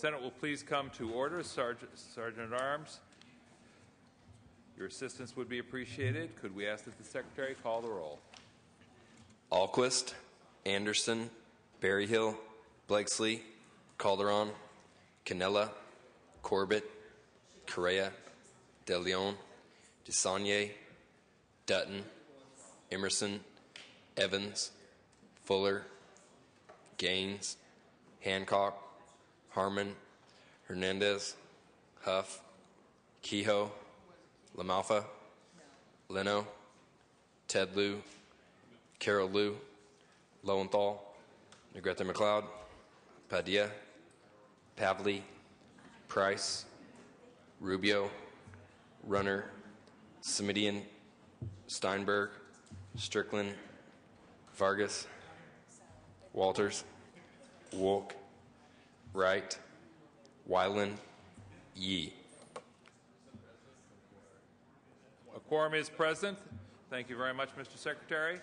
Senate will please come to order. Sergeant at Arms, your assistance would be appreciated. Could we ask that the Secretary call the roll? Alquist, Anderson, Berryhill, Blakesley, Calderon, Cannella, Corbett, Correa, De Leon, DeSaulnier, Dutton, Emerson, Evans, Fuller, Gaines, Hancock, Harmon, Hernandez, Huff, Kehoe, LaMalfa, Leno, Ted Lieu, Carol Liu, Lowenthal, Negrete McLeod, Padilla, Pavley, Price, Rubio, Runner, Simidian, Steinberg, Strickland, Vargas, Walters, Wolk, Wright, Weiland, Yee. A quorum is present. Thank you very much, Mr. Secretary.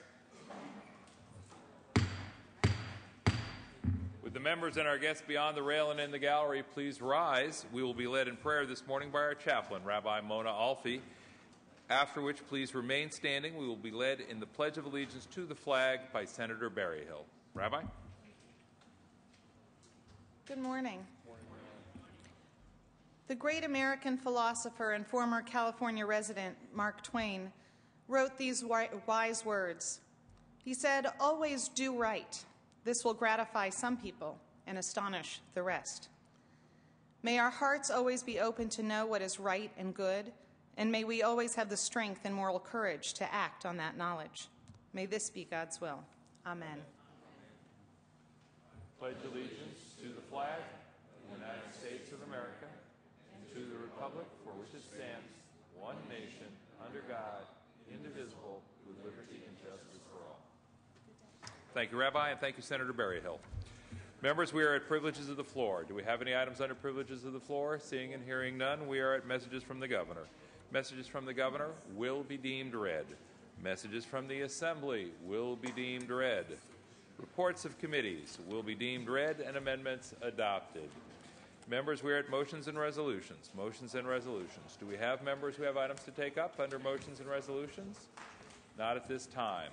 Would the members and our guests beyond the rail and in the gallery please rise? We will be led in prayer this morning by our chaplain, Rabbi Mona Alfi, after which please remain standing. We will be led in the Pledge of Allegiance to the flag by Senator Berryhill. Rabbi? Good morning. The great American philosopher and former California resident, Mark Twain, wrote these wise words. He said, "Always do right. This will gratify some people and astonish the rest." May our hearts always be open to know what is right and good, and may we always have the strength and moral courage to act on that knowledge. May this be God's will. Amen. Pledge allegiance to the flag of the United States of America and to the republic for which it stands, one nation, under God, indivisible, with liberty and justice for all. Thank you, Rabbi, and thank you, Senator Berryhill. Members, we are at Privileges of the Floor. Do we have any items under Privileges of the Floor? Seeing and hearing none, we are at Messages from the Governor. Messages from the Governor will be deemed read. Messages from the Assembly will be deemed read. Reports of committees will be deemed read and amendments adopted. Members, we are at Motions and Resolutions. Motions and Resolutions. Do we have members who have items to take up under Motions and Resolutions? Not at this time.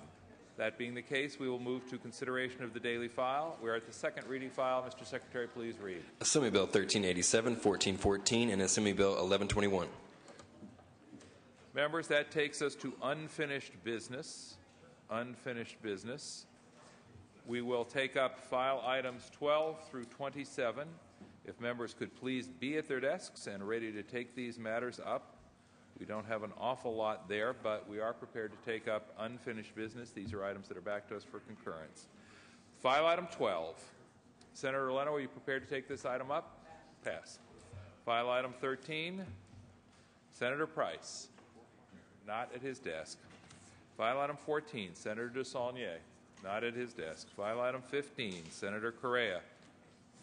That being the case, we will move to consideration of the daily file. We are at the second reading file. Mr. Secretary, please read. Assembly Bill 1387, 1414, and Assembly Bill 1121. Members, that takes us to unfinished business. Unfinished business. We will take up file items 12 through 27. If members could please be at their desks and ready to take these matters up. We don't have an awful lot there, but we are prepared to take up unfinished business. These are items that are back to us for concurrence. File item 12. Senator Leno, are you prepared to take this item up? Pass. File item 13. Senator Price. Not at his desk. File item 14. Senator DeSaulnier. Not at his desk. File item 15. Senator Correa.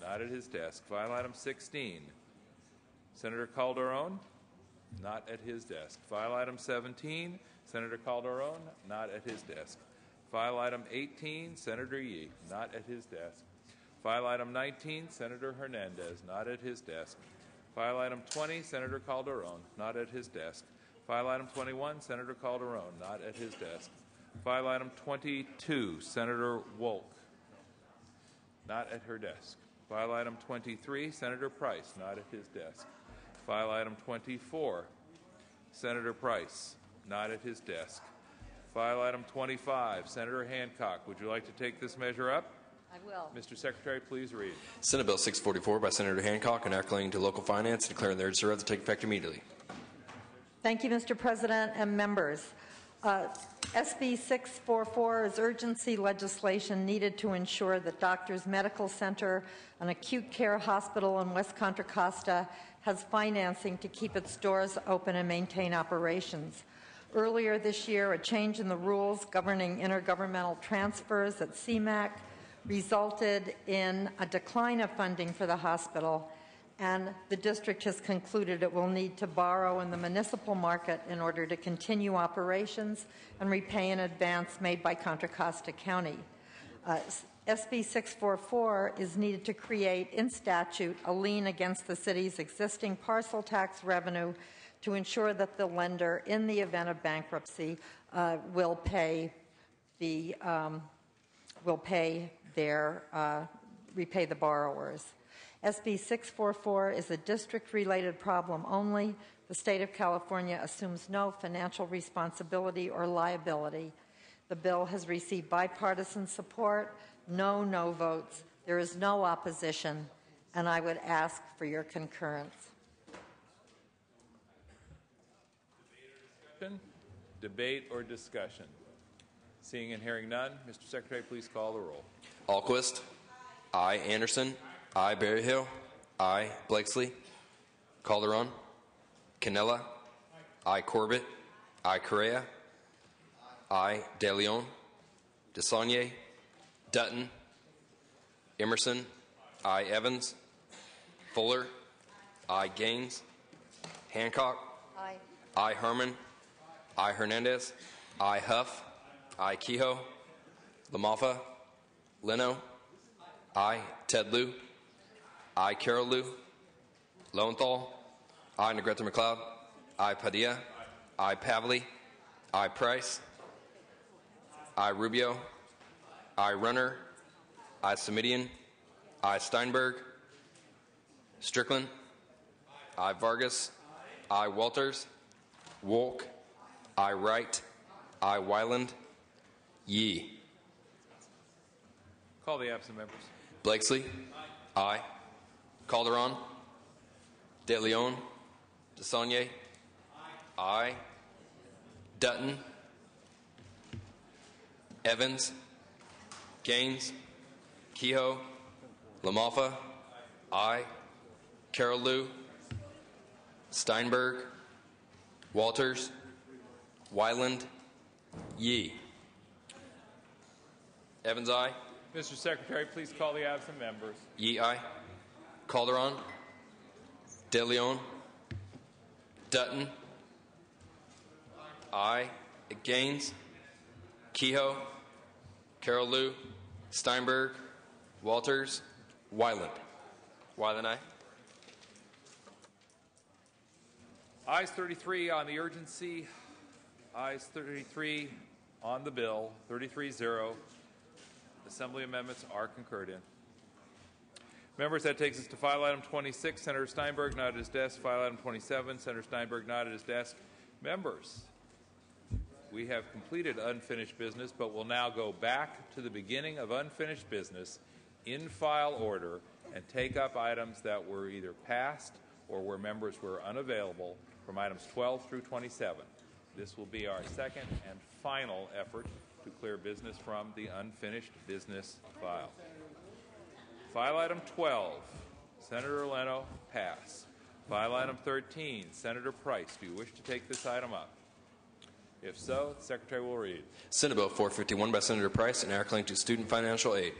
Not at his desk. File item 16. Senator Calderon. Not at his desk. File item 17, Senator Calderon, not at his desk. File item 18, Senator Yee, not at his desk. File item 19, Senator Hernandez, not at his desk. File item 20, Senator Calderon, not at his desk. File item 21, Senator Calderon, not at his desk. File item 22, Senator Wolk, not at her desk. File item 23, Senator Price, not at his desk. File item 24, Senator Price, not at his desk. File item 25, Senator Hancock. Would you like to take this measure up? I will. Mr. Secretary, please read. Senate Bill 644 by Senator Hancock, enacting to local finance and declaring the urgency thereof to take effect immediately. Thank you, Mr. President and members. SB 644 is urgency legislation needed to ensure that Doctors Medical Center, an acute care hospital in West Contra Costa, has financing to keep its doors open and maintain operations. Earlier this year, a change in the rules governing intergovernmental transfers at CMAQ resulted in a decline of funding for the hospital, and the district has concluded it will need to borrow in the municipal market in order to continue operations and repay an advance made by Contra Costa County. SB 644 is needed to create in statute a lien against the city's existing parcel tax revenue to ensure that the lender, in the event of bankruptcy, will pay repay the borrowers. SB 644 is a district-related problem only. The state of California assumes no financial responsibility or liability. The bill has received bipartisan support, no votes. There is no opposition, and I would ask for your concurrence. Debate or discussion? Seeing and hearing none, Mr. Secretary, please call the roll. Alquist. Aye. Anderson. Aye. Berryhill. Aye. Blakesley. Calderon. Canella. Aye. Corbett. Aye. Correa. Aye. De Leon. DeSaulnier. Dutton. Emerson. Aye. Evans. Fuller. Aye. Gaines. Hancock. Aye. Aye. Herman. Aye. Hernandez. Aye. Huff. Aye. Kehoe. LaMalfa. Leno. Aye. Ted Lieu. Aye. Carol Lieu. Lowenthal. Aye. Negrete McLeod. Aye. Padilla. Aye. Pavley. Aye. Price. Aye. Rubio. Aye. Runner. Aye. Semidian. Aye. Steinberg. Strickland. Aye. Vargas. Aye. Walters. Wolk. Aye. Wright. Aye. Wyland. Yee. Call the absent members. Blakesley. Aye. Calderon. De Leon. DeSaulnier. Aye. Dutton. Evans. Gaines. Kehoe. LaMalfa. Aye. Carol Lieu. Steinberg. Walters. Wyland. Yee. Evans, aye. Mr. Secretary, please call the absent members. Yee, aye. Calderon. De Leon. Dutton. Aye. Gaines. Kehoe. Carol Lieu. Steinberg. Walters. Wyland. Wyland, aye. Ayes 33 on the urgency. Ayes 33 on the bill. 33-0. Assembly amendments are concurred in. Members, that takes us to file item 26. Senator Steinberg not at his desk. File item 27. Senator Steinberg not at his desk. Members, we have completed unfinished business, but we'll now go back to the beginning of unfinished business in file order and take up items that were either passed or where members were unavailable from items 12 through 27. This will be our second and final effort to clear business from the unfinished business file. File item 12, Senator Leno, pass. File item 13, Senator Price, do you wish to take this item up? If so, the Secretary will read. Senate Bill 451 by Senator Price, an act relating to student financial aid.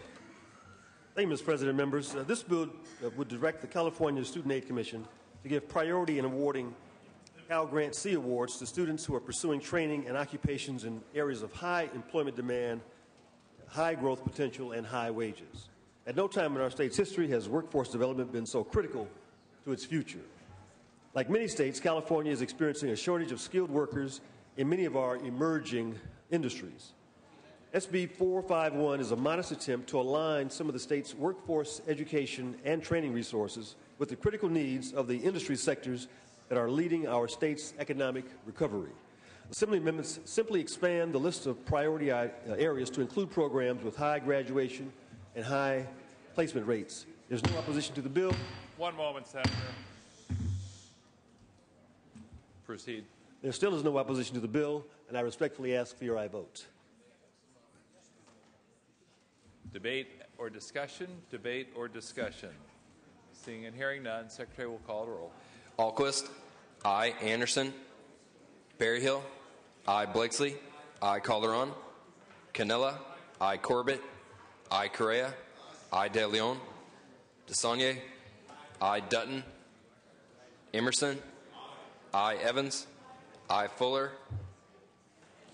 Thank you, Mr. President. Members, this bill would direct the California Student Aid Commission to give priority in awarding Cal Grant C awards to students who are pursuing training and occupations in areas of high employment demand, high growth potential, and high wages. At no time in our state's history has workforce development been so critical to its future. Like many states, California is experiencing a shortage of skilled workers in many of our emerging industries. SB 451 is a modest attempt to align some of the state's workforce education and training resources with the critical needs of the industry sectors that are leading our state's economic recovery. Assembly amendments simply expand the list of priority areas to include programs with high graduation and high placement rates. There's no opposition to the bill. One moment, Senator. Proceed. There still is no opposition to the bill, and I respectfully ask for your aye vote. Debate or discussion? Debate or discussion? Seeing and hearing none, Secretary will call the roll. Alquist. Aye. Anderson. Berryhill. Aye. Blakesley. Aye. Calderon. Canella. Aye. Corbett. Aye. Correa. Aye. De Leon. DeSaulnier. Aye. Dutton. Emerson. Aye. Evans. Aye. Fuller.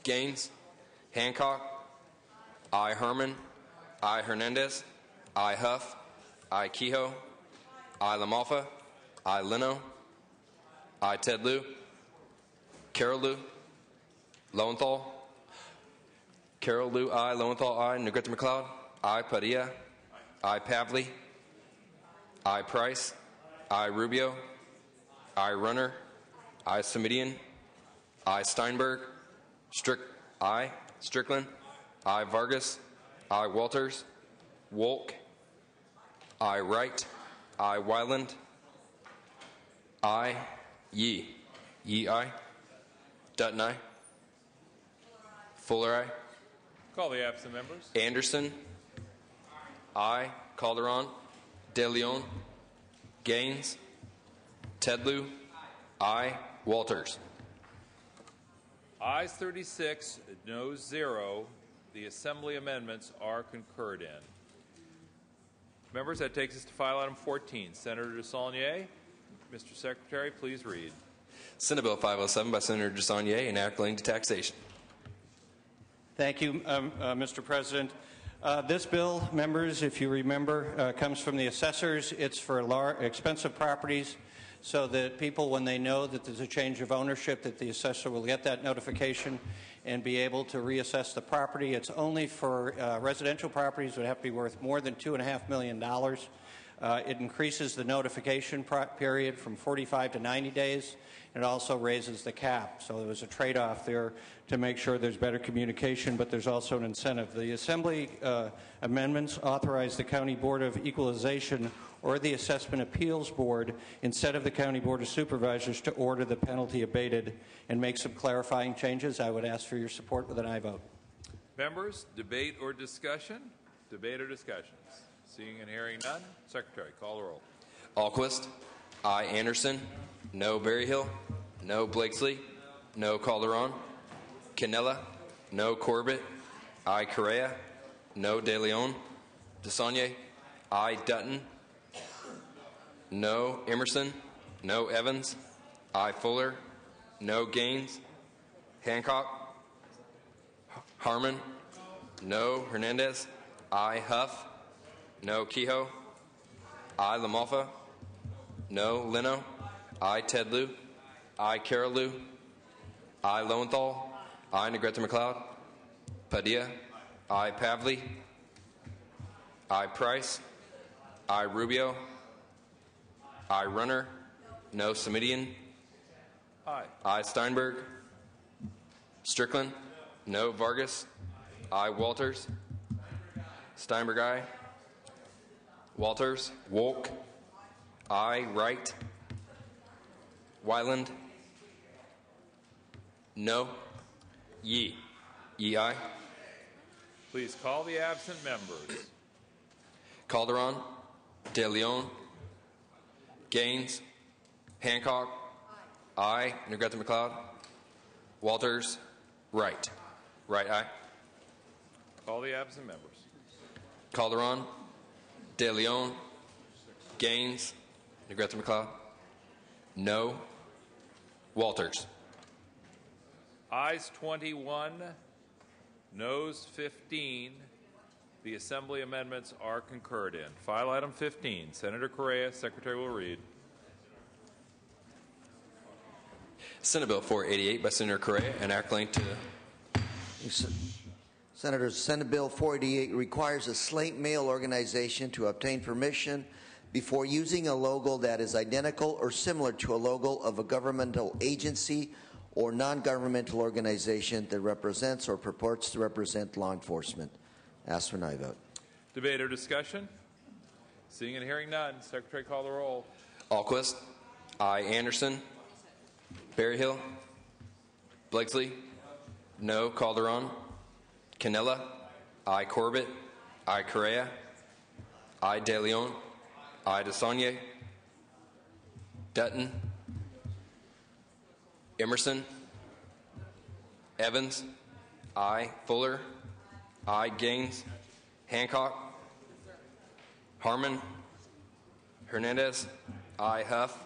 Gaines. Hancock. Aye. Herman. I. Hernandez. I. Huff. I. Kehoe. I. LaMalfa. I. Leno. I. Ted Lieu. Carol Lieu. Lowenthal. Carol Lieu, I. Lowenthal, I. Negrete McLeod. I. Padilla. I. Pavley. I. Price. I. Rubio. I. Runner. I. Semidian. I. Steinberg. I. Strickland. I. Vargas. I. Walters. Wolk. I. Wright. I. Wyland. I. Yee. Yee, I. Dutton, I. Fuller, I. Call the absent members. Anderson. I. Calderon. De Leon. Gaines. Ted Lieu. I. Walters. Ayes 36, noes 0. The Assembly amendments are concurred in. Members, that takes us to file item 14. Senator DeSaulnier. Mr. Secretary, please read. Senate Bill 507 by Senator DeSaulnier, enacting to taxation. Thank you, Mr. President. This bill, members, if you remember, comes from the assessors. It's for expensive properties so that people, when they know that there's a change of ownership, that the assessor will get that notification and be able to reassess the property. It's only for residential properties that have to be worth more than $2.5 million. It increases the notification period from 45 to 90 days. It also raises the cap. So there was a trade-off there to make sure there's better communication, but there's also an incentive. The Assembly amendments authorize the County Board of Equalization or the Assessment Appeals Board, instead of the County Board of Supervisors, to order the penalty abated and make some clarifying changes. I would ask for your support with an aye vote. Members, debate or discussion? Debate or discussions? Seeing and hearing none. Secretary, call the roll. Alquist. I. Anderson. No. Berryhill. No. Blakesley. No. Calderon. Cannella. No. Corbett. I. Correa. No. De Leon. DeSaulnier. I. Dutton. No. Emerson. No. Evans. I. Fuller. No. Gaines. Hancock. Harmon. No. Hernandez. I. Huff. No. Kehoe. I. LaMalfa. No. Leno. I. Ted Lieu. I. Carol Lieu. I. Lowenthal. I. Negrete McLeod. Padilla. I. Pavley. I. Price. I. Rubio. I. Runner. No. Semidian. Aye. I. Steinberg. Strickland. No. Vargas. I. Walters. Steinberg, I. Walters. Wolk. I. Wright. Wyland. No. Yee. Yee, I. Please call the absent members. Calderon. De Leon. Gaines. Hancock. I. Negrete McLeod. Walters. Wright. Wright, I. Call the absent members. Calderon. De Leon. Gaines. Negrete McLeod. No. Walters. Ayes 21, noes 15. The Assembly amendments are concurred in. File item 15. Senator Correa, Secretary will read. Senate Bill 488 by Senator Correa, enacting to Senators, Senate Bill 488 requires a slate mail organization to obtain permission before using a logo that is identical or similar to a logo of a governmental agency or non-governmental organization that represents or purports to represent law enforcement. Ask for an aye vote. Debate or discussion? Seeing and hearing none. Secretary, call the roll. Alquist. I. Anderson. Berryhill. Blakesley. No. Calderon. Cannella. I. Corbett. I. Correa. I. De Leon. I. DeSaulnier. Dutton. Emerson. Evans. I. Fuller. I. Gaines. Hancock. Harmon. Hernandez. I. Huff.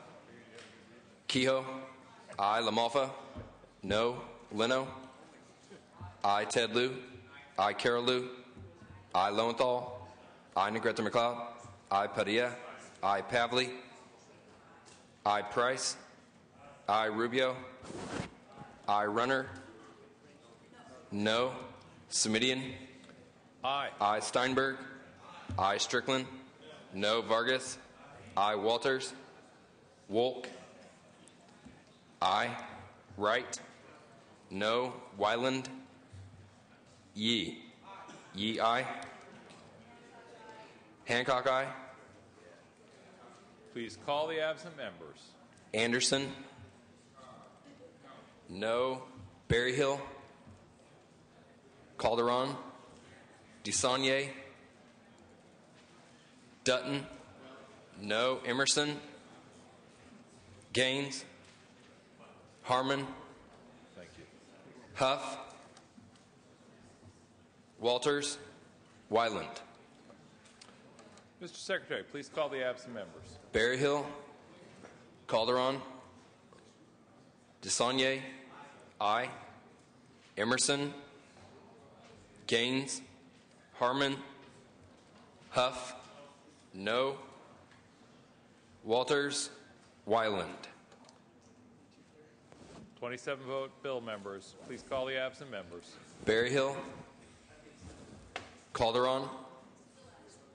Kehoe. I. LaMalfa. No. Leno. I. Ted Lieu. I. Carol Lieu. I. Lowenthal. I. Negrete McLeod. I. Padilla. I. Pavley. I. Price. I. Rubio. I. Runner. No. Semidian. Aye. I. Steinberg. I. Strickland. No. Vargas. I. Walters. Wolk. I. Wright. No. Wyland. Yee. Yee, aye. Hancock, aye. Please call the absent members. Anderson. No. Berryhill. Calderon. DeSaulnier. Dutton. No. Emerson. Gaines. Harmon. Thank you. Huff. Walters. Wyland. Mr. Secretary, please call the absent members. Berryhill. Calderon. DeSaulnier. Aye. Emerson. Gaines. Harmon. Huff. No. Walters. Wyland. 27 vote bill members. Please call the absent members. Berryhill. Calderon.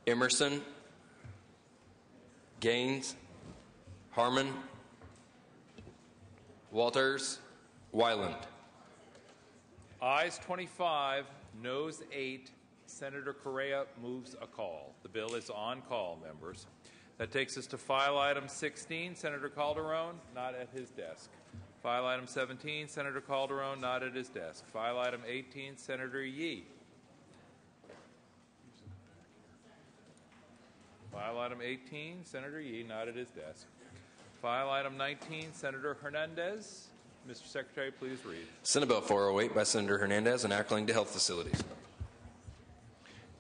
Emerson. Gaines. Harmon. Walters. Wyland. Ayes 25, noes 8. Senator Correa moves a call. The bill is on call, members. That takes us to file item 16, Senator Calderon, not at his desk. File item 17, Senator Calderon, not at his desk. File item 18, Senator Yee. File item 18, Senator Yee, not at his desk. File item 19, Senator Hernandez. Mr. Secretary, please read. Senate Bill 408 by Senator Hernandez enacting to health facilities.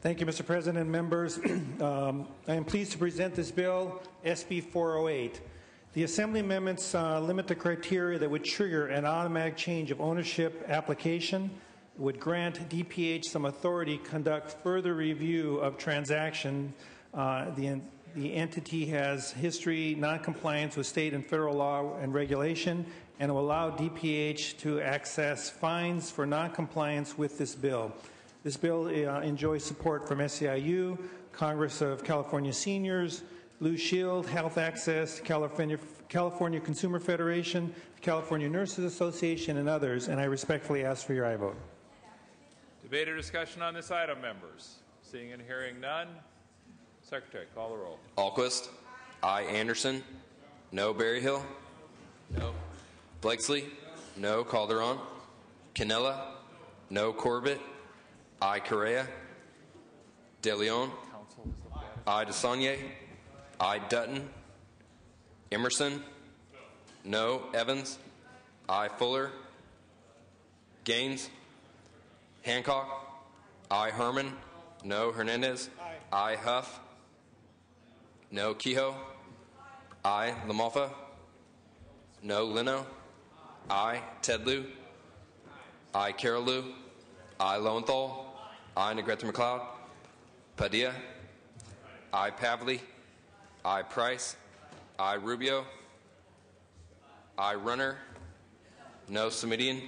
Thank you, Mr. President and members. I am pleased to present this bill, SB 408. The Assembly amendments limit the criteria that would trigger an automatic change of ownership application, would grant DPH some authority to conduct further review of transaction. The entity has history, noncompliance with state and federal law and regulation, and will allow DPH to access fines for noncompliance with this bill. This bill enjoys support from SEIU, Congress of California Seniors, Blue Shield, Health Access, California Consumer Federation, California Nurses Association, and others, and I respectfully ask for your aye vote. Debate or discussion on this item, members? Seeing and hearing none. Secretary, call the roll. Alquist. Aye. Anderson. No. Berryhill. No. Blakesley. No. Calderon. Canella. No. Corbett. Aye. Correa. De Leon. Aye. DeSaulnier. Aye. Dutton. Emerson. No. Evans. Aye. Fuller. Gaines. Hancock. Aye. Herman. No. Hernandez. Aye. Huff. No. Kehoe. Aye. LaMalfa. No. Leno. Aye. Tedlew. Aye. Carolou. Aye. Lowenthal. Aye. Negrete McLeod. Padilla. Aye. Pavley. Aye. Price. Aye. Rubio. Aye. Runner. No. Semidian.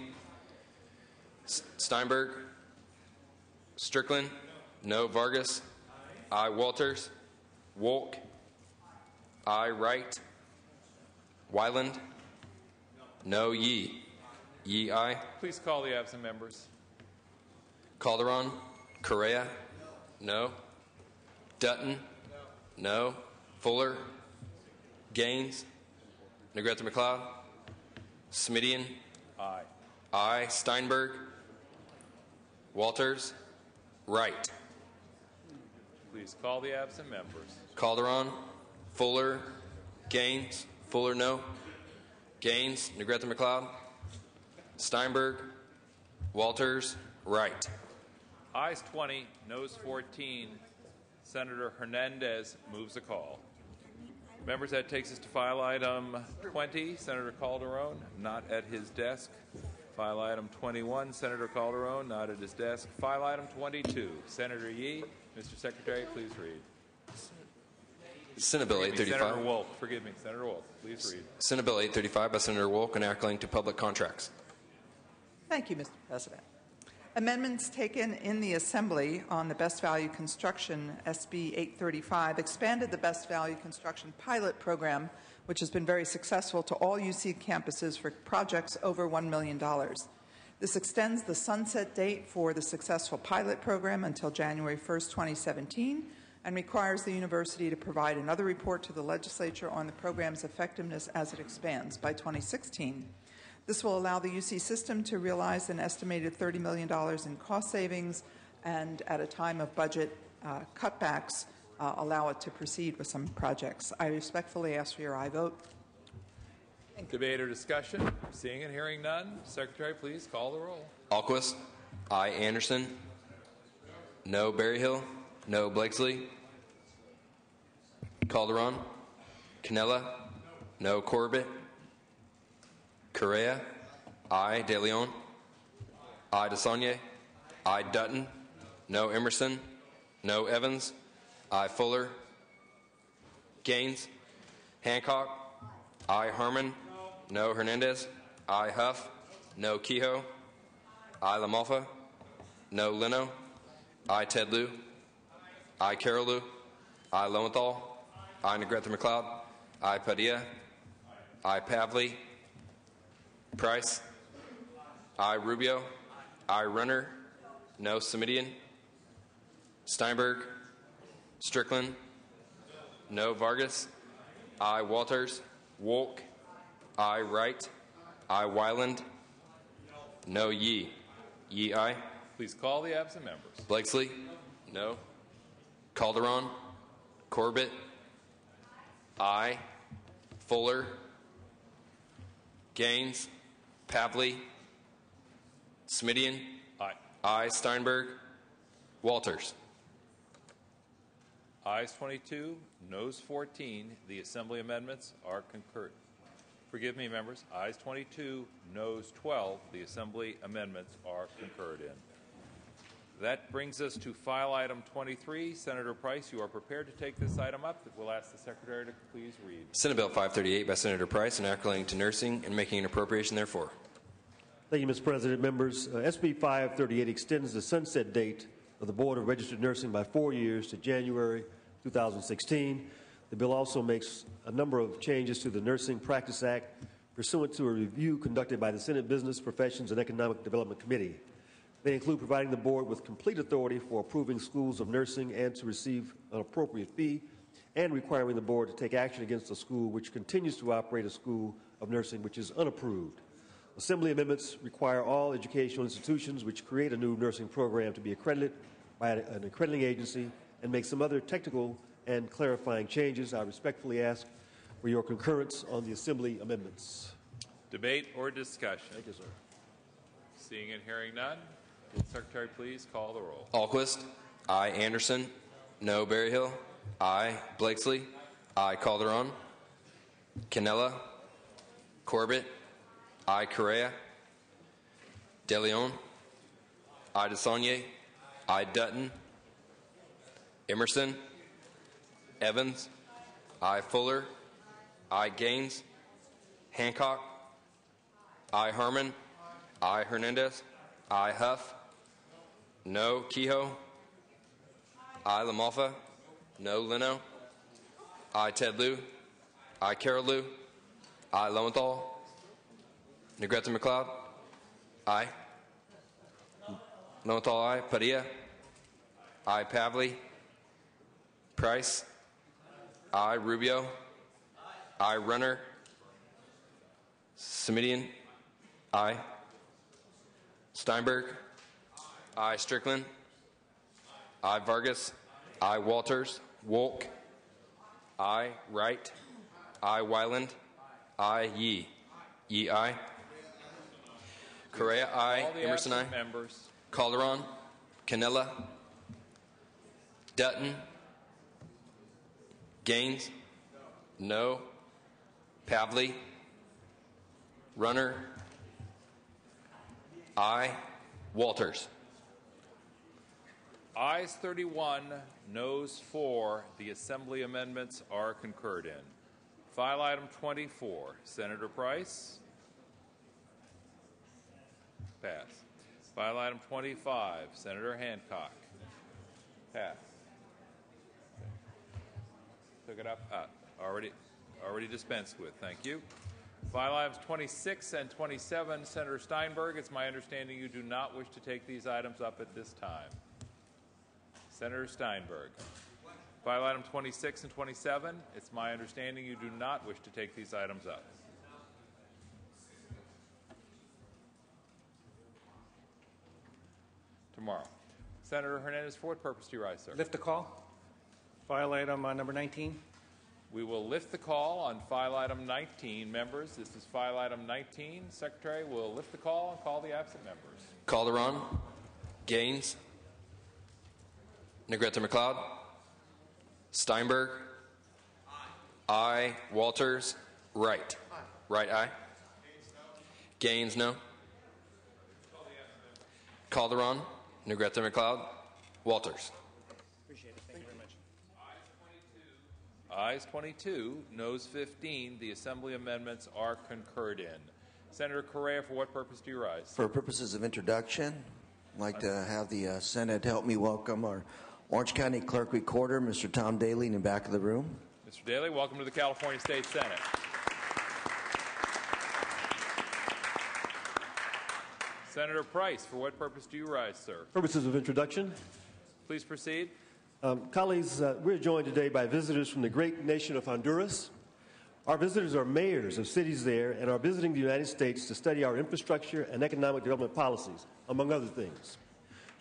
Steinberg. Strickland. No. Vargas. Aye. Walters. Wolk. Aye. Wright. Wyland. No. Yee. Yee, aye. Please call the absent members. Calderon. Correa. No. Dutton. No. Fuller. Gaines. Negrete McLeod. Smidian. Aye. Aye. Steinberg. Walters. Wright. Please call the absent members. Calderon. Fuller. Gaines. Fuller, no. Gaines. Negrete McLeod. Steinberg. Walters. Wright. Ayes 20, noes 14. Senator Hernandez moves a call. Members, that takes us to file item 20, Senator Calderon, not at his desk. File item 21, Senator Calderon, not at his desk. File item 22, Senator Yee, Mr. Secretary, please read. Senate Bill Senator 835. Wolf, forgive me. Senator Wolf, please read. Senate Bill 835 by Senator Wolk, enacting to public contracts. Thank you, Mr. President. Amendments taken in the Assembly on the Best Value Construction, SB 835, expanded the Best Value Construction pilot program, which has been very successful, to all UC campuses for projects over $1 million. This extends the sunset date for the successful pilot program until January 1st, 2017, and requires the university to provide another report to the legislature on the program's effectiveness as it expands by 2016. This will allow the UC system to realize an estimated $30 million in cost savings, and at a time of budget cutbacks, allow it to proceed with some projects. I respectfully ask for your aye vote. Debate or discussion? Seeing and hearing none. Secretary, please call the roll. Alquist. Aye. Anderson. No. Berryhill. No. Blakesley. Calderon. Canella. No. Corbett. Correa. Aye. De Leon. Aye. DeSaulnier. Aye. Dutton. No. Emerson. No. Evans. Aye. Fuller. Gaines. Hancock. Aye. Harmon. No. Hernandez. Aye. Huff. No. Kehoe. Aye. LaMalfa. No. Leno. Aye. Ted Lieu. Aye. Carol Lieu. Aye. Lowenthal. Aye. Negrete McLeod. Aye. Padilla. Aye. Pavley. Price. Aye. Rubio. Aye. Runner. No. Semidian. Steinberg. Strickland. No. Vargas. Aye. Walters. Wolk. Aye. Wright. Aye. Wyland. No. Yee. Yee. Aye. Please call the absent members. Blakesley. No. Calderon. Corbett. Aye. Fuller. Gaines. Pavley. Smidian. Aye. Aye. Steinberg. Walters. Ayes 22, noes 14. The Assembly amendments are concurred. Forgive me, members. Ayes 22, noes 12. The Assembly amendments are concurred in. That brings us to file item 23. Senator Price, you are prepared to take this item up. We'll ask the Secretary to please read. Senate Bill 538 by Senator Price, enacting to nursing and making an appropriation therefore. Thank you, Mr. President. Members, SB 538 extends the sunset date of the Board of Registered Nursing by 4 years to January 2016. The bill also makes a number of changes to the Nursing Practice Act pursuant to a review conducted by the Senate Business, Professions, and Economic Development Committee. They include providing the board with complete authority for approving schools of nursing and to receive an appropriate fee, and requiring the board to take action against a school which continues to operate a school of nursing which is unapproved. Assembly amendments require all educational institutions which create a new nursing program to be accredited by an accrediting agency, and make some other technical and clarifying changes. I respectfully ask for your concurrence on the Assembly amendments. Debate or discussion? Thank you, sir. Seeing and hearing none, will the Secretary please call the roll. Alquist. Aye. Anderson. No. Berryhill. Aye. Blakesley. Aye. Calderon. Canella. Corbett. Aye. Correa. De Leon. Aye. DeSaulnier. Aye. Dutton. Emerson. Evans. Aye. Fuller. Aye. Gaines. Hancock. Aye. Harmon. Aye. Hernandez. Aye. Huff. No. Kehoe. Aye. LaMalfa. No. Leno. Aye. Ted Lieu. Aye. Carol Lieu. Aye. Lowenthal. Negrete McLeod. Aye. Lowenthal. Aye. Padilla. Aye. Pavley. Price. Aye. Rubio. Aye. Runner. Semidian. Aye. Steinberg. Aye. Strickland. Aye. Vargas. Aye. Walters. Wolk. Aye. Wright. Aye. Wyland. Aye. Yee. Yee. Aye. Correa. Aye. All the Emerson. Aye. absent members. Calderon. Canella. Dutton. Gaines. No. Pavley. Runner. Aye. Walters. Ayes 31, noes 4. The Assembly amendments are concurred in. File item 24, Senator Price. Pass. File item 25, Senator Hancock. Pass. Took it up. Already dispensed with. Thank you. File items 26 and 27, Senator Steinberg. It's my understanding you do not wish to take these items up at this time. Senator Steinberg. File item 26 and 27, it's my understanding you do not wish to take these items up. Tomorrow. Senator Hernandez, for what purpose do you rise, sir? Lift the call. File item number 19. We will lift the call on file item 19. Members, this is file item 19. Secretary will lift the call and call the absent members. Calderon, Gaines, Negrete McLeod, Steinberg, aye. Walters, right. Right, aye. Gaines, no. Calderon, Negrete McLeod, Walters. Appreciate it. Thank you very much. Ayes 22, noes 15. The Assembly amendments are concurred in. Senator Correa, for what purpose do you rise? For purposes of introduction, I'd like to have the Senate help me welcome our Orange County Clerk Recorder, Mr. Tom Daly, in the back of the room. Mr. Daly, welcome to the California State Senate. Senator Price, for what purpose do you rise, sir? Purposes of introduction. Please proceed. Colleagues, we're joined today by visitors from the great nation of Honduras. Our visitors are mayors of cities there and are visiting the United States to study our infrastructure and economic development policies, among other things.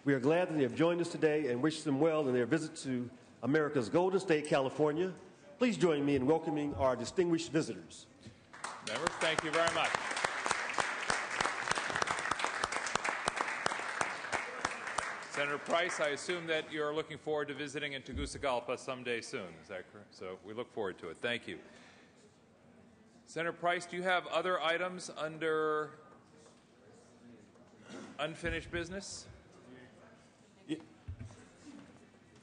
We are glad that they have joined us today and wish them well in their visit to America's Golden State, California. Please join me in welcoming our distinguished visitors. Members, thank you very much. Senator Price, I assume that you're looking forward to visiting in Tegucigalpa someday soon. Is that correct? So we look forward to it. Thank you. Senator Price, do you have other items under unfinished business?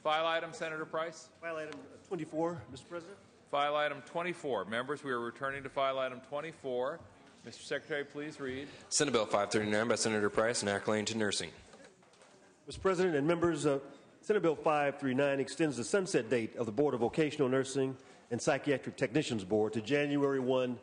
File item, Senator Price? File item 24, Mr. President. File item 24. Members, we are returning to file item 24. Mr. Secretary, please read. Senate Bill 539 by Senator Price and acclaim to nursing. Mr. President and members, Senate Bill 539 extends the sunset date of the Board of Vocational Nursing and Psychiatric Technicians Board to January 1,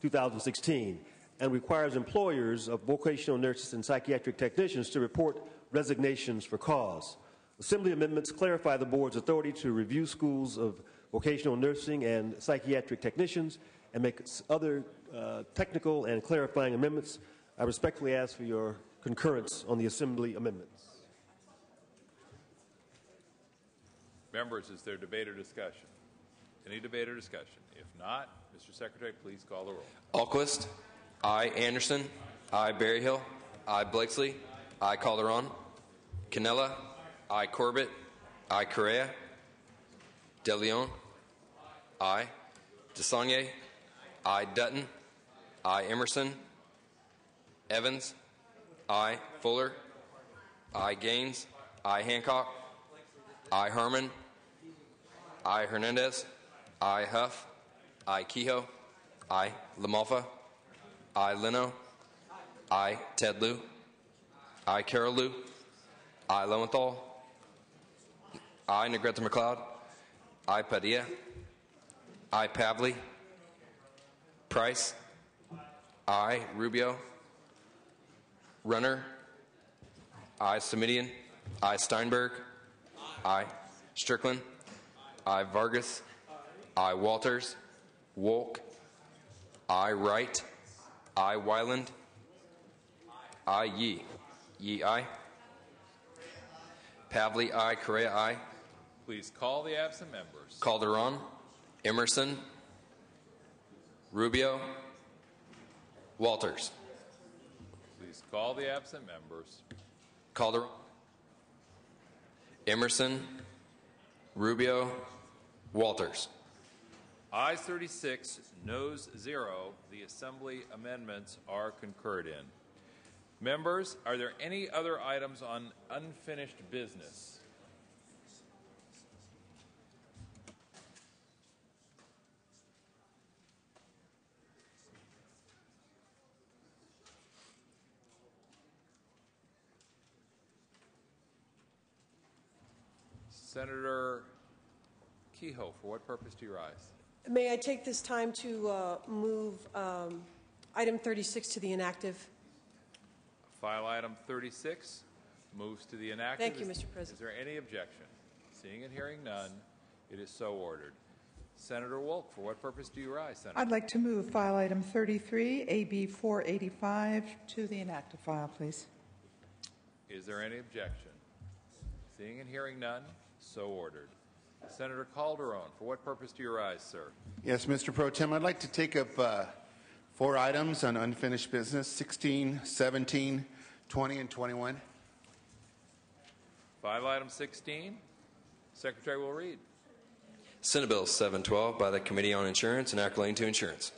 2016, and requires employers of vocational nurses and psychiatric technicians to report resignations for cause. Assembly amendments clarify the board's authority to review schools of vocational nursing and psychiatric technicians and make other technical and clarifying amendments. I respectfully ask for your concurrence on the Assembly amendments. Members, is there debate or discussion? Any debate or discussion? If not, Mr. Secretary, please call the roll. Alquist, aye. Anderson, aye. Berryhill, aye. Blakesley, aye. Calderon, Canella, aye. Corbett, aye. Correa, De Leon, aye. DeSaulnier, aye. Dutton, aye. Emerson, Evans, aye. Fuller, aye. Gaines, aye. Hancock, aye. Herman, aye. Hernandez, aye. Huff, aye. Kehoe, aye. LaMalfa, aye. Leno, aye. Ted Lieu, aye. Carol Lieu, aye. Lowenthal, aye. Negrete McLeod, aye. Padilla, aye. Pavley, Price, aye. Rubio, Runner, aye. Semidian, aye. Steinberg, aye. Strickland, aye. Vargas, aye. Walters, Wolk, aye. Wright, aye. Wyland, aye. Yee. Yee, aye. Pavley, aye. Correa, aye. Please call the absent members. Calderon, Emerson, Rubio, Walters. Please call the absent members. Calderon, Emerson, Rubio, Walters. Ayes 36, noes 0. The Assembly amendments are concurred in. Members, are there any other items on unfinished business? Senator Kehoe, for what purpose do you rise? May I take this time to move item 36 to the inactive? File item 36 moves to the inactive. Thank you, Mr. President. Is there any objection? Seeing and hearing none, it is so ordered. Senator Wolk, for what purpose do you rise, Senator? I'd like to move file item 33, AB 485, to the inactive file, please. Is there any objection? Seeing and hearing none, so ordered. Senator Calderon, for what purpose do you rise, sir? Yes, Mr. Pro Tem, I'd like to take up 4 items on unfinished business, 16, 17, 20, and 21. File item 16. Secretary will read. Senate Bill 712 by the Committee on Insurance and Act relating to insurance.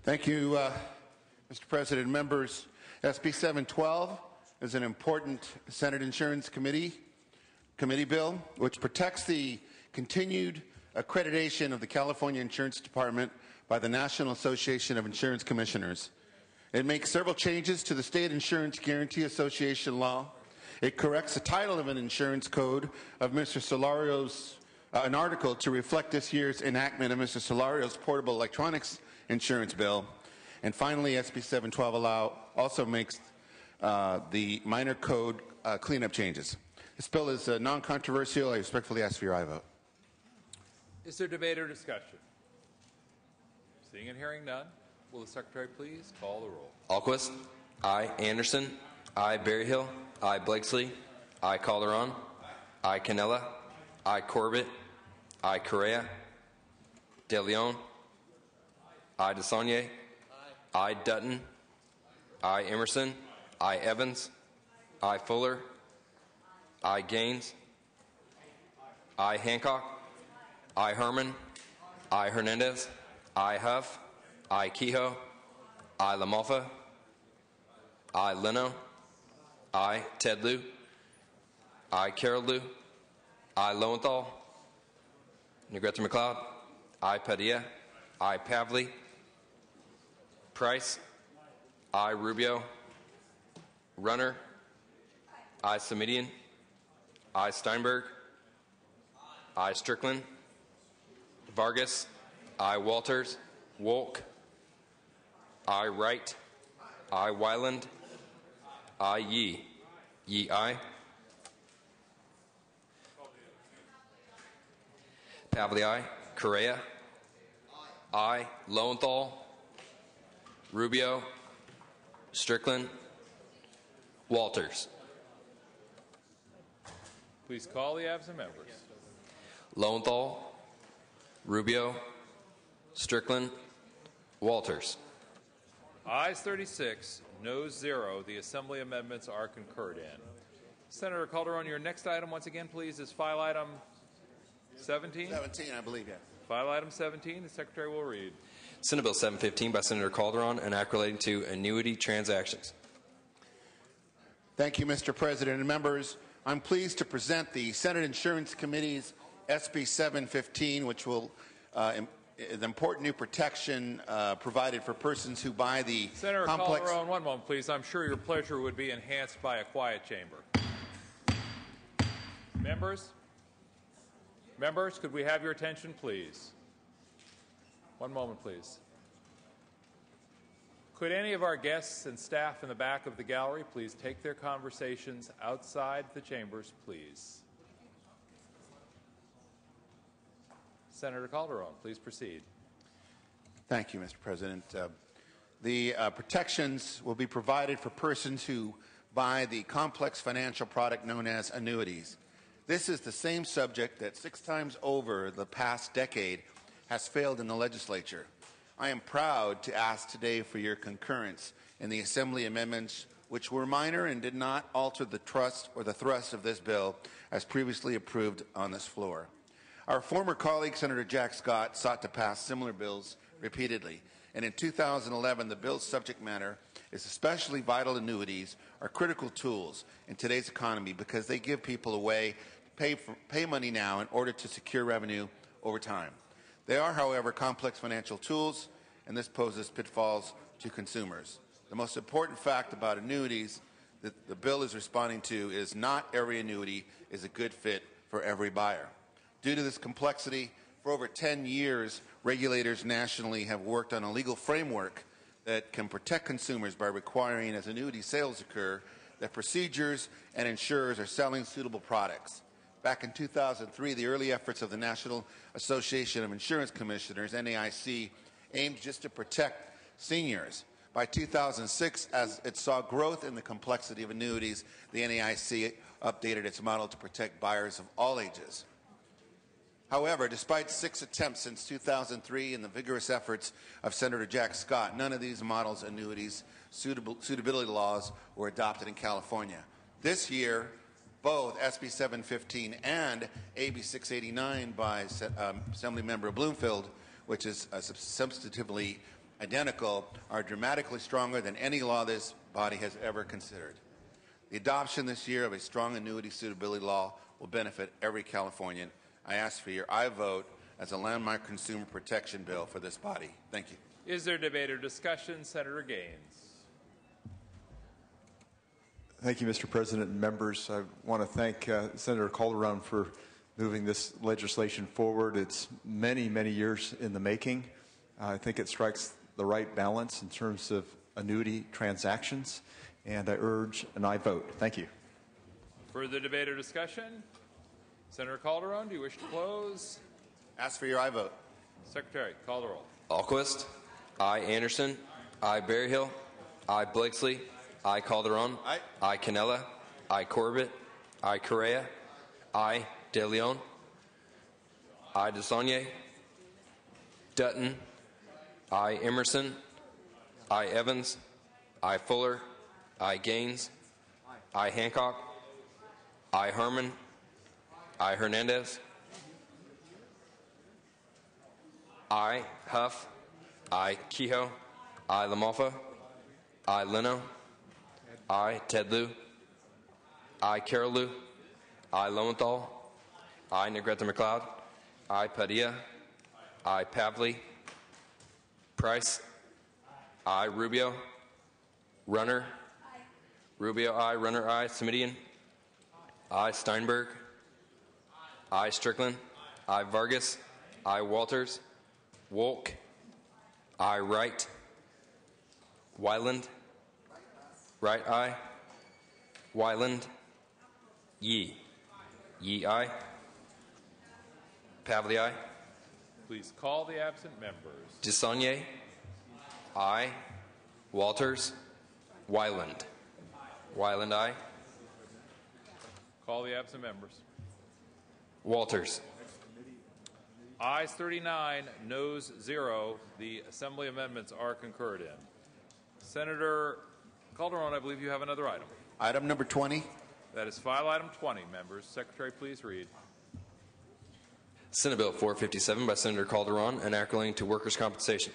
Thank you, Mr. President. Members, SB 712 is an important Senate Insurance Committee bill which protects the continued accreditation of the California Insurance Department by the National Association of Insurance Commissioners. It makes several changes to the State Insurance Guarantee Association law. It corrects the title of an insurance code of Mr. Solario's, an article to reflect this year's enactment of Mr. Solario's portable electronics insurance bill. And finally, SB 712 also makes the minor code cleanup changes. This bill is non-controversial. I respectfully ask for your aye vote. Is there debate or discussion? Seeing and hearing none, will the Secretary please call the roll? Alquist. Aye. Anderson. Aye. Berryhill. Aye. Blakesley. Aye. Calderon. Aye. Canella. Aye. Corbett. Aye. Correa. De Leon. Aye. DeSaulnier. Aye. Dutton. Aye. Emerson. Aye. Evans. Aye. Fuller. Aye. Gaines. Aye. Hancock. Aye. Herman. Aye. Hernandez. Aye. Huff. Aye. Kehoe. Aye. LaMalfa. Aye. Leno. Aye. Ted Lieu. Aye. Carol Lieu. Aye. Lowenthal. Negrete McLeod. Aye. Padilla. Aye. Pavley. Price. Aye. Rubio. Runner. Aye. Samidian. Aye. Steinberg. Aye. Strickland. Vargas. Aye. Walters. Wolk. Aye. Wright. Aye. Wyland. Aye. Yee. Yee. Aye. Pavley. Aye. Correa. Aye. Lowenthal. Rubio. Strickland. Walters. Please call the absent members. Lowenthal. Rubio. Strickland. Walters. Ayes 36, noes 0. The Assembly amendments are concurred in. Senator Calderon, your next item, once again, please, is file item 17? 17, I believe, yes. File item 17, the Secretary will read. Senate Bill 715 by Senator Calderon, an act relating to annuity transactions. Thank you, Mr. President and members. I'm pleased to present the Senate Insurance Committee's SB 715, which will the important new protection provided for persons who buy the Senator complex... Calderon, one moment, please. I'm sure your pleasure would be enhanced by a quiet chamber. Members, could we have your attention, please? One moment, please. Could any of our guests and staff in the back of the gallery please take their conversations outside the chambers, please? Senator Calderon, please proceed. Thank you, Mr. President. The protections will be provided for persons who buy the complex financial product known as annuities. This is the same subject that 6 times over the past decade has failed in the legislature. I am proud to ask today for your concurrence in the Assembly amendments, which were minor and did not alter the thrust of this bill as previously approved on this floor. Our former colleague, Senator Jack Scott, sought to pass similar bills repeatedly, and in 2011, the bill's subject matter is especially vital annuities are critical tools in today's economy because they give people a way to pay money now in order to secure revenue over time. They are, however, complex financial tools, and this poses pitfalls to consumers. The most important fact about annuities that the bill is responding to is not every annuity is a good fit for every buyer. Due to this complexity, for over 10 years, regulators nationally have worked on a legal framework that can protect consumers by requiring, as annuity sales occur, that procedures and insurers are selling suitable products. Back in 2003, the early efforts of the National Association of Insurance Commissioners, NAIC, aimed just to protect seniors. By 2006, as it saw growth in the complexity of annuities, the NAIC updated its model to protect buyers of all ages. However, despite 6 attempts since 2003 and the vigorous efforts of Senator Jack Scott, none of these models' annuities suitability laws were adopted in California. This year, both SB 715 and AB 689 by Assemblymember Bloomfield, which is substantively identical, are dramatically stronger than any law this body has ever considered. The adoption this year of a strong annuity suitability law will benefit every Californian. I ask for your aye vote as a landmark consumer protection bill for this body. Thank you. Is there debate or discussion? Senator Gaines. Thank you, Mr. President and members. I want to thank Senator Calderon for moving this legislation forward. It's many, many years in the making. I think it strikes the right balance in terms of annuity transactions, and I urge an aye vote. Thank you. Further debate or discussion? Senator Calderon, do you wish to close? Ask for your aye vote. Secretary, call the roll. Alquist. Aye. Anderson. Aye. Berryhill. Aye. Blakesley. Aye. Calderon. Aye. Aye. Canella. Aye. Corbett. Aye. Correa. Aye. De Leon. Aye. DeSaulnier. Dutton. Aye. Emerson. Aye. Evans. Aye. Fuller. Aye. Gaines. Aye. Hancock. Aye. Harmon. Aye. Hernandez. Aye. Huff. Aye. Kehoe. Aye. LaMalfa. Aye. Leno. Aye. Ted Lieu. Aye. Carol Lieu. Aye. Lowenthal. Aye. Negrete McLeod. Aye. Padilla. Aye. Pavley. Price. Aye. Rubio. Runner. Rubio. Aye. Runner. Aye. Semidian. Aye. Steinberg. Aye. Strickland. Aye. Vargas. Aye. Walters. Wolk. Aye. Wright. Wyland. Wright. Aye. Wyland. Yee. Yee. Aye. Pavley. Aye. Please call the absent members. DeSaulnier. Aye. Walters. Wyland. Wyland. Aye. Call the absent members. Walters. Ayes 39, noes 0. The Assembly amendments are concurred in. Senator Calderon, I believe you have another item. Item number 20. That is file item 20, members. Secretary, please read. Senate Bill 457 by Senator Calderon, enacting to workers' compensation.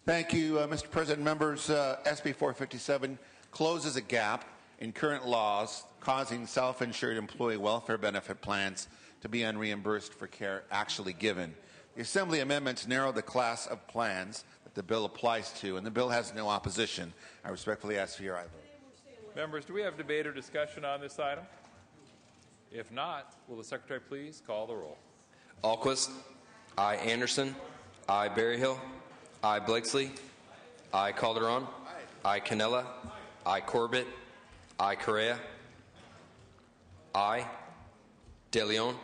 Thank you, Mr. President. Members, SB 457 closes a gap in current laws causing self-insured employee welfare benefit plans to be unreimbursed for care actually given. The Assembly amendments narrow the class of plans that the bill applies to, and the bill has no opposition. I respectfully ask for your aye vote. Members, do we have debate or discussion on this item? If not, will the Secretary please call the roll? Alquist. Aye. Anderson. Aye. Berryhill. Aye. Blakesley. Aye. Calderon. Aye. Canella. Aye. Corbett. Aye. Correa. Aye. De Leon.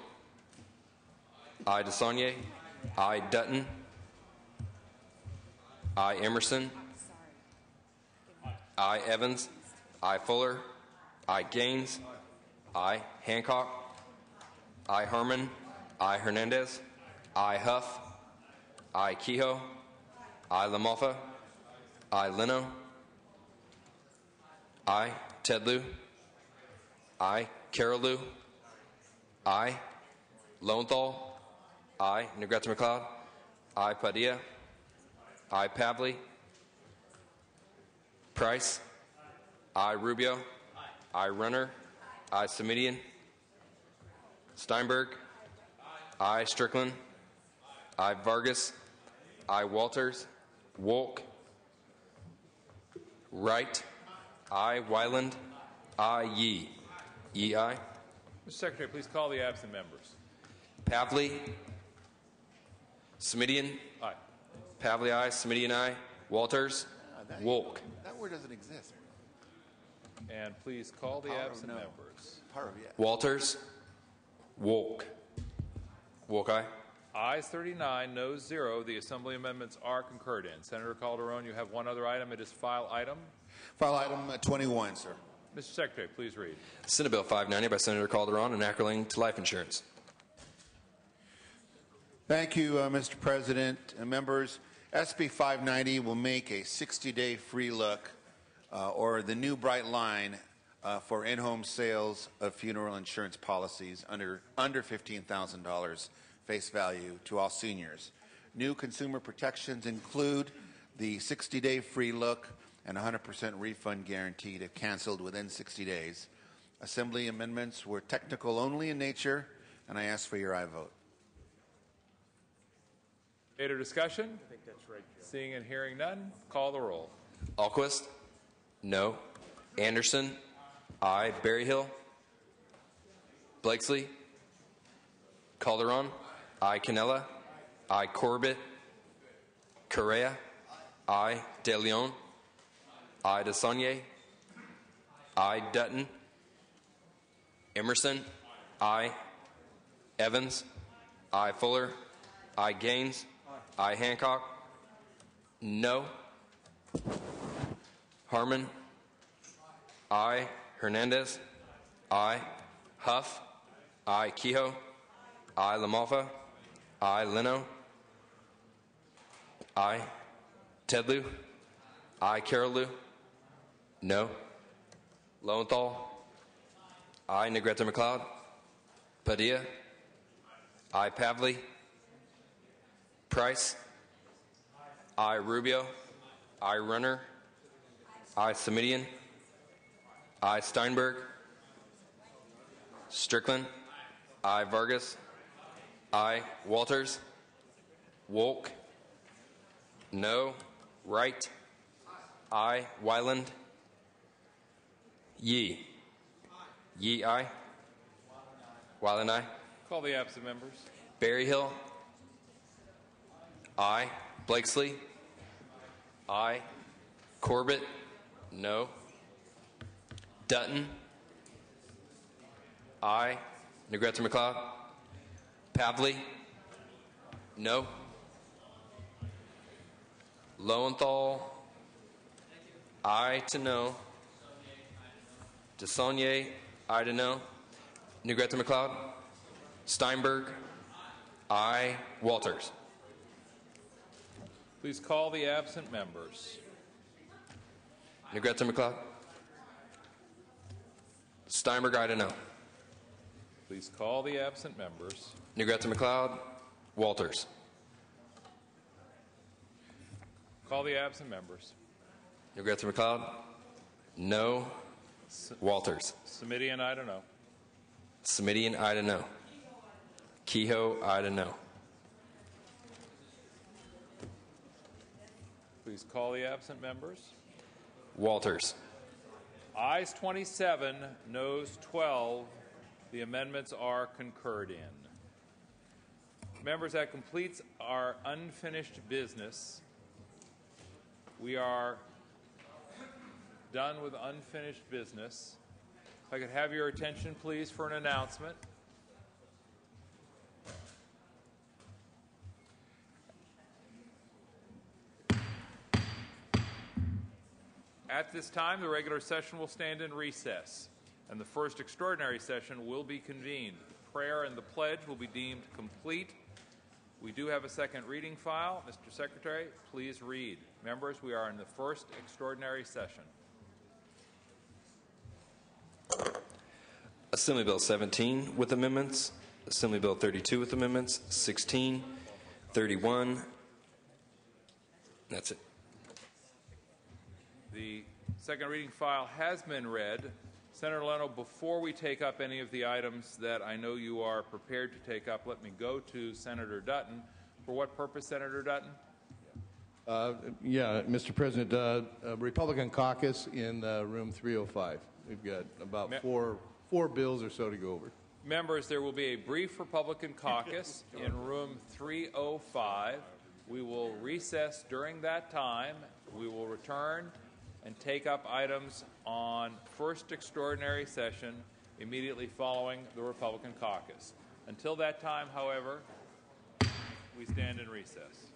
Aye. DeSaulnier. Aye. Dutton. Aye. Emerson. Aye. Evans. Aye. Fuller. Aye. Gaines. Aye. Hancock. Aye. Harmon. Aye. Hernandez. Aye. Huff. Aye. Kehoe. Aye. LaMalfa. Aye. Leno. Aye. Ted Lieu. Aye. Carol Lieu. Aye. Lowenthal. Aye. Negrete McLeod. Aye. Padilla. Aye. Pavley. Price. Aye. Rubio. Aye. Runner. Aye. Semidian. Steinberg. Aye. Strickland. Aye. Vargas. Aye. Walters. Wolk. Wright. I, Wyland. I, Yee. Yee, aye. Mr. Secretary, please call the absent members. Pavley. Smidian. Aye. Pavley, aye. Smidian, aye. Walters. Wolk. That word doesn't exist. And please call the Power of absent no. members. Power of yes. Walters. Wolk. Wolk, aye. Ayes 39, noes 0. The Assembly amendments are concurred in. Senator Calderon, you have one other item. It is file item. File item 21, sir. Mr. Secretary, please read. Senate Bill 590 by Senator Calderon, enacting to life insurance. Thank you, Mr. President. Members, SB 590 will make a 60-day free look or the new bright line for in-home sales of funeral insurance policies under $15,000 face value to all seniors. New consumer protections include the 60-day free look and 100% refund guaranteed if canceled within 60 days. Assembly amendments were technical only in nature, and I ask for your aye vote. Debate or discussion? I think that's right, Joe. Seeing and hearing none, call the roll. Alquist. No. Anderson. Aye. Berryhill. Blakesley. Calderon. Aye. Canella. Aye. Corbett. Correa. Aye. De Leon. Aye. DeSaulnier. Aye. Dutton. Emerson. Aye. Evans. Aye. Fuller. Aye. Gaines. Aye. Hancock. No. Harmon. Aye. Hernandez. Aye. Huff. Aye. Kehoe. Aye. LaMalfa. Aye. Leno. Aye. Tedlew. Aye. Carolou. No. Lowenthal. Aye. Negrete McLeod. Padilla. Aye. Pavley. Price. Aye. Rubio. Aye. Runner. Aye. Samidian. Aye. Steinberg. Strickland. Aye. Vargas. Aye. Walters. Wolk. No. Wright. Aye. Wyland. Yee. Yee, aye. Wyland, aye. Call the absent members. Berryhill. Aye. Blakesley. Aye. Corbett. No. Dutton. Aye. Negrete McLeod. Pavley. No. Lowenthal. Aye to no. DeSaulnier. Aye to no. Negrete McLeod. Steinberg. Aye. Walters. Please call the absent members. Negrete McLeod. Steinberg. Aye to no. Please call the absent members. Negrete McLeod. Walters. Call the absent members. Negrete McLeod. No. Walters. Samidian, I don't know. Samidian, aye to no. Kehoe, aye to no. Please call the absent members. Walters. Ayes 27, noes 12. The amendments are concurred in. Members, that completes our unfinished business. We are done with unfinished business. If I could have your attention, please, for an announcement. At this time, the regular session will stand in recess, and the first extraordinary session will be convened. Prayer and the pledge will be deemed complete. We do have a second reading file. Mr. Secretary, please read. Members, we are in the first extraordinary session. Assembly Bill 17 with amendments. Assembly Bill 32 with amendments. 16, 31. That's it. The second reading file has been read. Senator Leno, before we take up any of the items that I know you are prepared to take up, let me go to Senator Dutton. For what purpose, Senator Dutton? Yeah, Mr. President, Republican caucus in room 305. We've got about four bills or so to go over. Members, there will be a brief Republican caucus in room 305. We will recess during that time. We will return and take up items on first extraordinary session immediately following the Republican caucus. Until that time, however, we stand in recess.